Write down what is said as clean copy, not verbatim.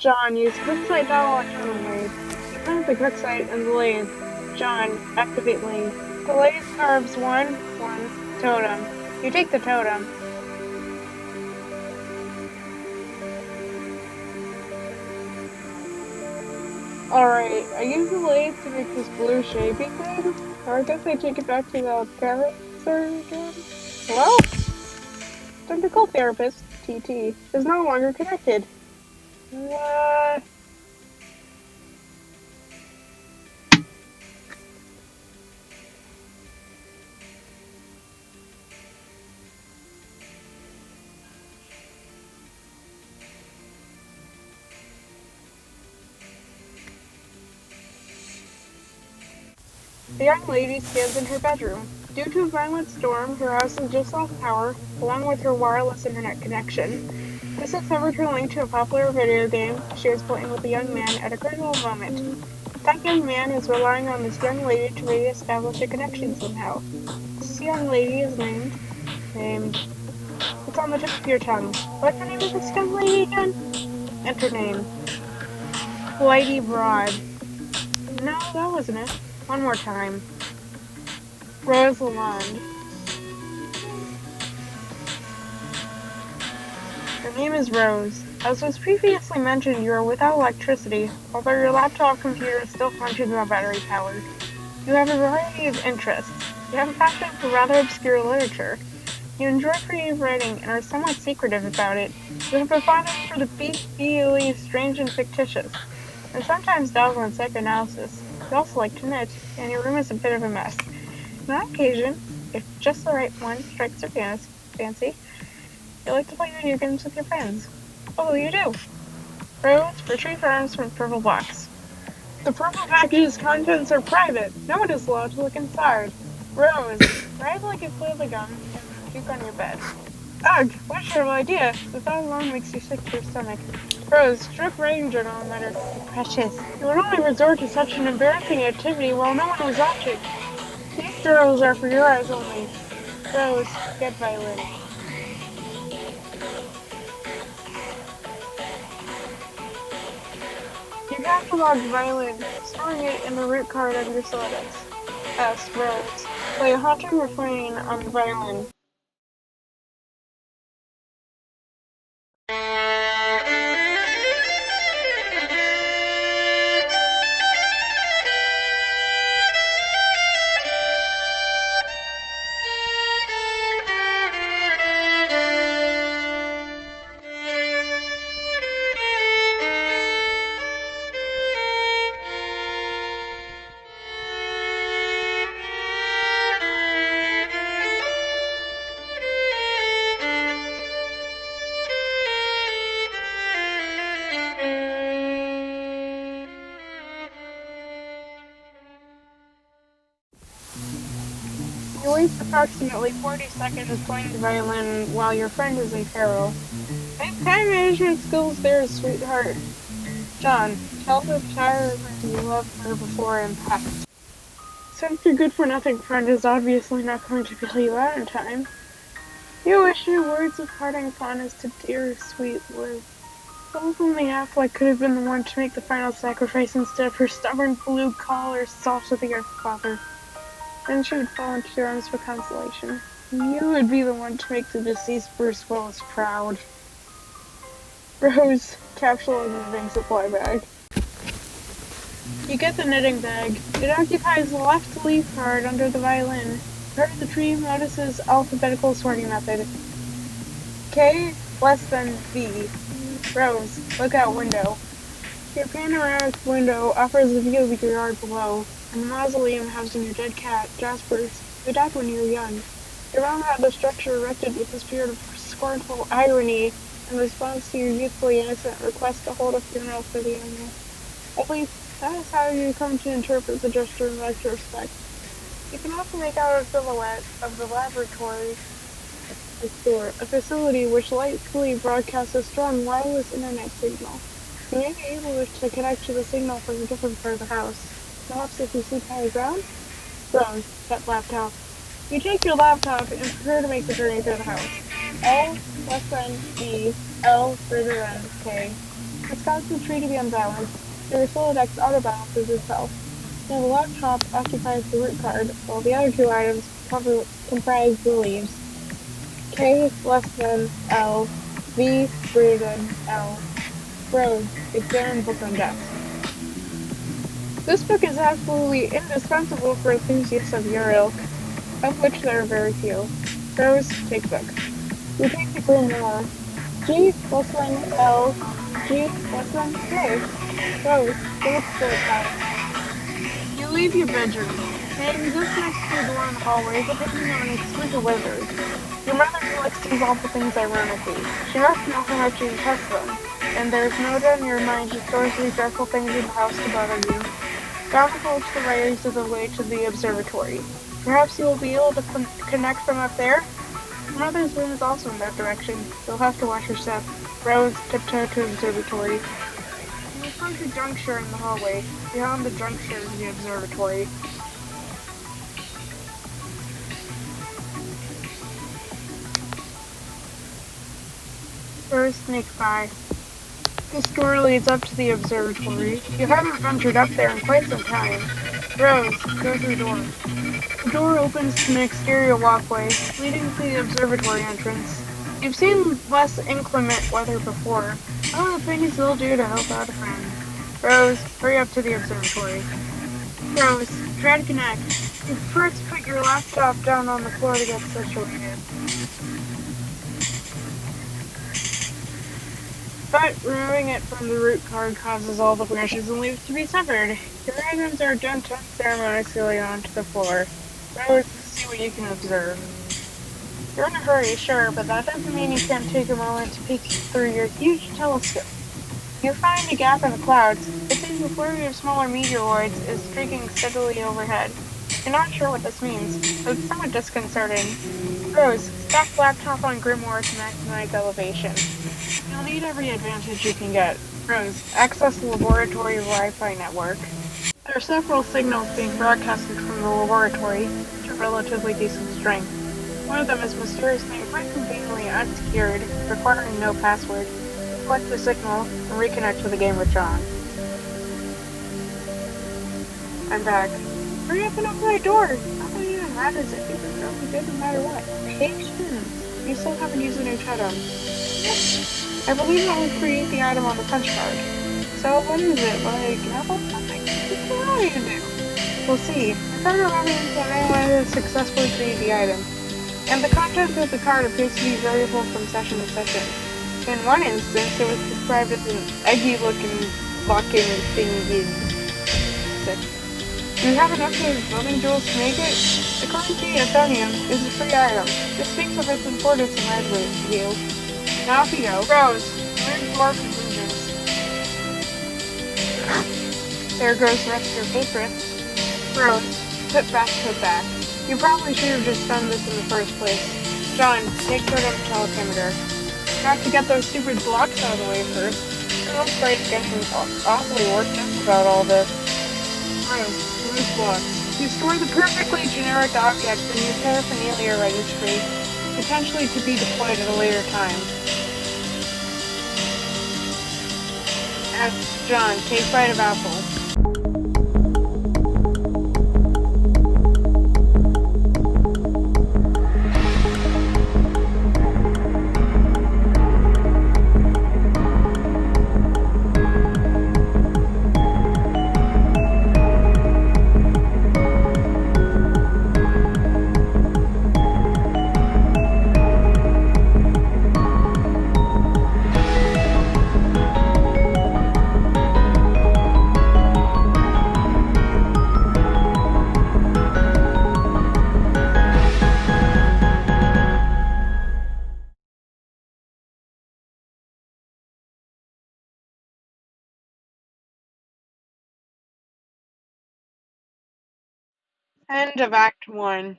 John, use QuickSight dialog only. You plant the QuickSight and the lathe. John, activate lathe. The lathe carves one totem. You take the totem. Alright, I use the lathe to make this blue shaping thing. Or I guess I take it back to the character again. Well, technical therapist, TT, is no longer connected. What? The young lady stands in her bedroom. Due to a violent storm, her house has just lost power, along with her wireless internet connection. This has severed her link to a popular video game she was playing with a young man at a critical moment. That young man is relying on this young lady to re-establish a connection somehow. This young lady is named... It's on the tip of your tongue. What's the name of this young lady again? Enter name. Lady Broad. No, that wasn't it. One more time. Rosalind. Your name is Rose. As was previously mentioned, you are without electricity, although your laptop computer still functions on battery power. You have a variety of interests. You have a passion for rather obscure literature. You enjoy creative writing and are somewhat secretive about it. You have a fondness for the BLE strange and fictitious, and sometimes dabble in psychoanalysis. You also like to knit, and your room is a bit of a mess. On occasion, if just the right one strikes your fancy, you like to play video games with your friends. What will you do? Rose, retrieve arms from purple box. The purple package's contents are private. No one is allowed to look inside. Rose, ride like a flailing gun and puke on your bed. Ugh, what a terrible idea. The thought alone makes you sick to your stomach. Rose, strip writing journal letter. Precious. You would only resort to such an embarrassing activity while no one was watching. These journals are for your eyes only. Rose, get violin. You catalog violin, storing it in the root card of your syllabus. S. Rose. Play a haunting refrain on the violin. You waste approximately 40 seconds playing the violin while your friend is in peril. Nice time management skills there, sweetheart. John, tell the child you loved her before impact. Since your good-for-nothing friend is obviously not going to bail you out in time, you wish your words of parting fondness to dear, sweet Liz. If only Affleck could have been the one to make the final sacrifice instead of her stubborn blue-collar, salt-of-the-earth father. Then she would fall into your arms for consolation. You would be the one to make the deceased Bruce Willis proud. Rose, capsule in the knitting supply bag. You get the knitting bag. It occupies the left leaf card under the violin. Part of the tree notices alphabetical sorting method. K less than V. Rose, look out window. Your panoramic window offers a view of your yard below, and the mausoleum housing your dead cat, Jasper's, who died when you were young. Your mom had the structure erected with a spirit of scornful irony in response to your youthfully innocent request to hold a funeral for the animal. At least, that is how you come to interpret the gesture in retrospect. You can also make out a silhouette of the laboratory store, a facility which likely broadcasts a strong wireless internet signal. You may be able to connect to the signal from a different part of the house. Perhaps if you sleep high ground? Rose, get laptop. You take your laptop and prepare to make the journey through the house. L less than B, L greater than K. The scouts retreat to be unbalanced. Their Rolodex auto-balances itself. Now the laptop occupies the root card, while the other two items comprise the leaves. K less than L, V greater than L. Rose, examine book on desk. This book is absolutely indispensable for enthusiasts of your ilk, of which there are very few. Rose, take book. You take the grimoire. G less than L, G less than K. Rose, give it to the child. You leave your bedroom. It exists next to the door in the hallway, depending on its exquisite wizard. Your mother likes to resolve the things ironically. She must know how much you detest them, and there is no doubt in your mind she stores these dreadful things in the house to bother you. Bountiful to the right is the way to the observatory. Perhaps you will be able to connect from up there? Your mother's room is also in that direction. You'll have to watch your step. Rose, tiptoe to observatory. You will find the juncture in the hallway. Beyond the juncture is the observatory. First, sneak by. This door leads up to the observatory. You haven't ventured up there in quite some time. Rose, go through the door. The door opens to an exterior walkway, leading to the observatory entrance. You've seen less inclement weather before. All the things you'll do to help out a friend. Rose, hurry up to the observatory. Rose, try to connect. You first put your laptop down on the floor to get situated. But removing it from the root card causes all the branches and leaves to be severed. Your items are dumped unceremoniously onto the floor. Rose, see what you can observe. You're in a hurry, sure, but that doesn't mean you can't take a moment to peek through your huge telescope. You find a gap in the clouds. It seems a flurry of smaller meteoroids is streaking steadily overhead. You're not sure what this means, but it's somewhat disconcerting. Rose, stack laptop on Grimoire to maximize elevation. You'll need every advantage you can get. Rose, access the laboratory Wi-Fi network. There are several signals being broadcasted from the laboratory to relatively decent strength. One of them is mysteriously and quite conveniently unsecured, requiring no password. Select the signal and reconnect to the game with John. I'm back. Hurry up and open my door! Nothing even matters if you can only good no matter what. Patience! You still haven't used a new item. I believe that will create the item on the punch card. So what is it? Like, apple something? What are you gonna do? We'll see. I found out evidence that anyone has successfully created the item. And the content of the card appears to be variable from session to session. In one instance, it was described as an eggy-looking, blocking thingy. Do you have enough of those building jewels to make it? According to Athenium, it's a free item. This speaks of its importance in Redwood to you. Now off you go. Rose, learn more conclusions. There goes the rest of your paper. Rose, put back. You probably should have just done this in the first place. John, take Totem telekimeter. Have to get those stupid blocks out of the way first. It looks like getting awfully worked up about all this. Rose, remove blocks. You store the perfectly generic objects in your paraphernalia registry, potentially to be deployed at a later time. As John, take bite of apple. End of Act 1.